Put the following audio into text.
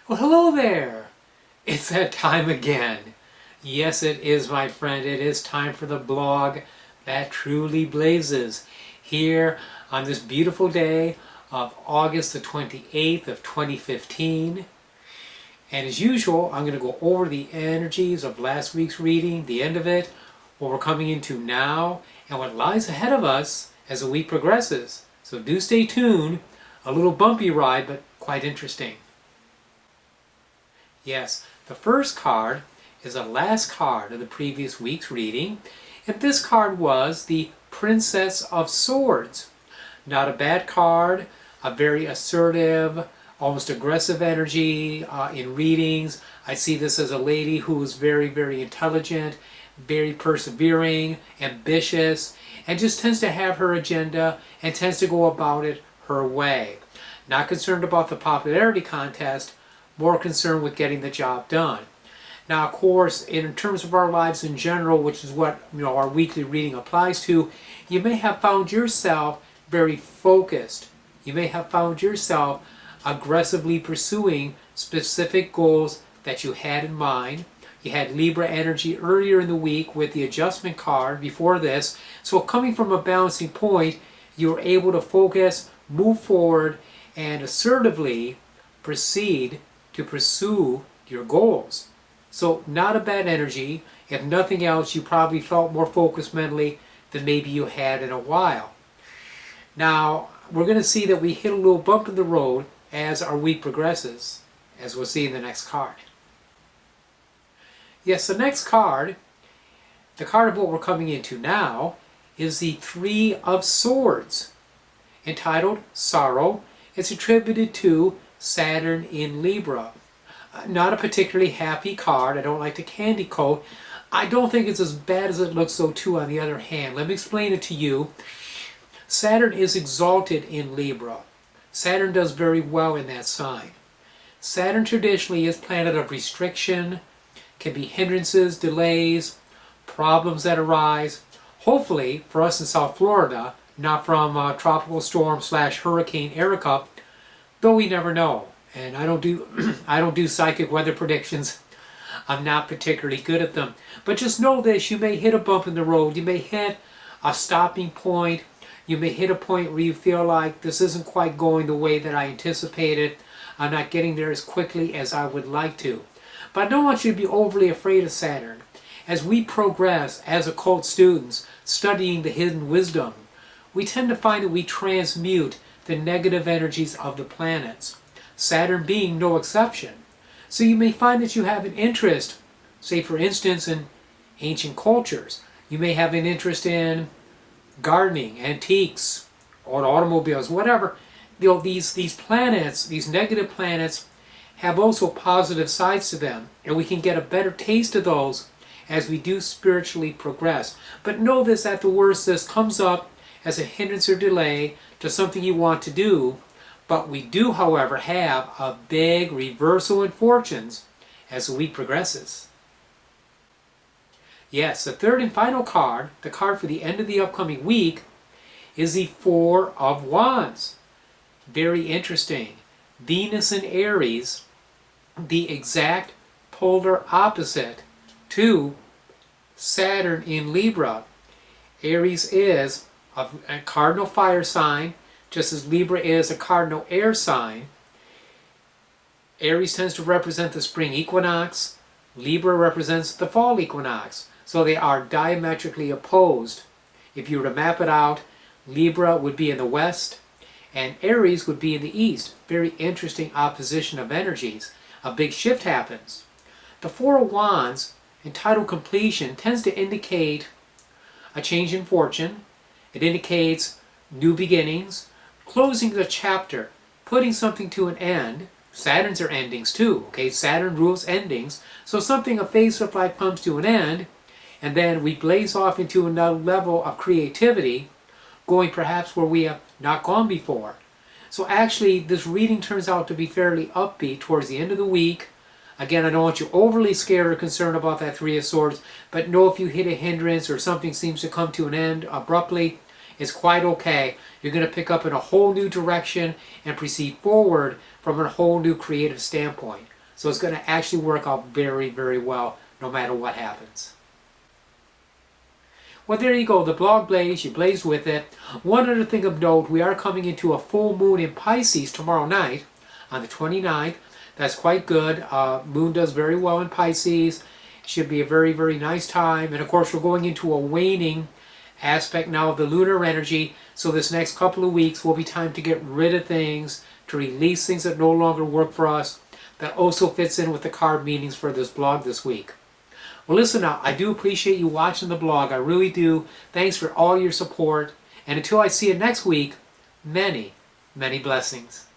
Well, hello there! It's that time again. Yes, it is, my friend. It is time for the blog that truly blazes here on this beautiful day of August the 28th of 2015. And as usual, I'm going to go over the energies of last week's reading, the end of it, what we're coming into now, and what lies ahead of us as the week progresses. So do stay tuned. A little bumpy ride, but quite interesting. Yes, the first card is the last card of the previous week's reading, and this card was the Princess of Swords. Not a bad card, a very assertive, almost aggressive energy in readings. I see this as a lady who is very, very intelligent, very persevering, ambitious, and just tends to have her agenda and tends to go about it her way. Not concerned about the popularity contest, more concerned with getting the job done. Now, of course, in terms of our lives in general, which is what our weekly reading applies to, you may have found yourself very focused. You may have found yourself aggressively pursuing specific goals that you had in mind. You had Libra energy earlier in the week with the adjustment card before this. So coming from a balancing point, you were able to focus, move forward, and assertively proceed to pursue your goals. So not a bad energy. If nothing else, you probably felt more focused mentally than maybe you had in a while. Now, we're going to see that we hit a little bump in the road as our week progresses, as we'll see in the next card. Yes, the next card, the card of what we're coming into now, is the Three of Swords, entitled Sorrow. It's attributed to Saturn in Libra. Not a particularly happy card. I don't like to candy coat. I don't think it's as bad as it looks though too, on the other hand. Let me explain it to you. Saturn is exalted in Libra. Saturn does very well in that sign. Saturn traditionally is planet of restriction, can be hindrances, delays, problems that arise. Hopefully, for us in South Florida, not from tropical storm / hurricane Erica, though we never know. And I don't do psychic weather predictions. I'm not particularly good at them. But just know this, you may hit a bump in the road. You may hit a stopping point. You may hit a point where you feel like this isn't quite going the way that I anticipated. I'm not getting there as quickly as I would like to. But I don't want you to be overly afraid of Saturn. As we progress as occult students studying the hidden wisdom, we tend to find that we transmute the negative energies of the planets, Saturn being no exception. So you may find that you have an interest, say for instance in ancient cultures. You may have an interest in gardening, antiques, or automobiles, whatever. These planets, these negative planets, have also positive sides to them, and we can get a better taste of those as we do spiritually progress. But know this, at the worst, this comes up as a hindrance or delay to something you want to do. But we do, however, have a big reversal in fortunes as the week progresses. Yes, the third and final card, the card for the end of the upcoming week, is the Four of Wands. Very interesting. Venus in Aries, the exact polar opposite to Saturn in Libra. Aries is a cardinal fire sign, just as Libra is a cardinal air sign. Aries tends to represent the spring equinox. Libra represents the fall equinox. So they are diametrically opposed. If you were to map it out, Libra would be in the west and Aries would be in the east. Very interesting opposition of energies. A big shift happens. The Four of Wands, entitled Completion, tends to indicate a change in fortune. It indicates new beginnings, closing the chapter, putting something to an end. Saturns are endings too, okay? Saturn rules endings. So something, a phase of life comes to an end, and then we blaze off into another level of creativity, going perhaps where we have not gone before. So actually, this reading turns out to be fairly upbeat towards the end of the week. Again, I don't want you overly scared or concerned about that Three of Swords, but know if you hit a hindrance or something seems to come to an end abruptly, it's quite okay. You're going to pick up in a whole new direction and proceed forward from a whole new creative standpoint. So it's going to actually work out very, very well no matter what happens. Well, there you go. The blog blaze, you blaze with it. One other thing of note, we are coming into a full moon in Pisces tomorrow night on the 29th. That's quite good. Moon does very well in Pisces. Should be a very, very nice time. And of course, we're going into a waning aspect now of the lunar energy. So this next couple of weeks will be time to get rid of things, to release things that no longer work for us. That also fits in with the card meanings for this blog this week. Well, listen now, I do appreciate you watching the blog. I really do. Thanks for all your support. And until I see you next week, many, many blessings.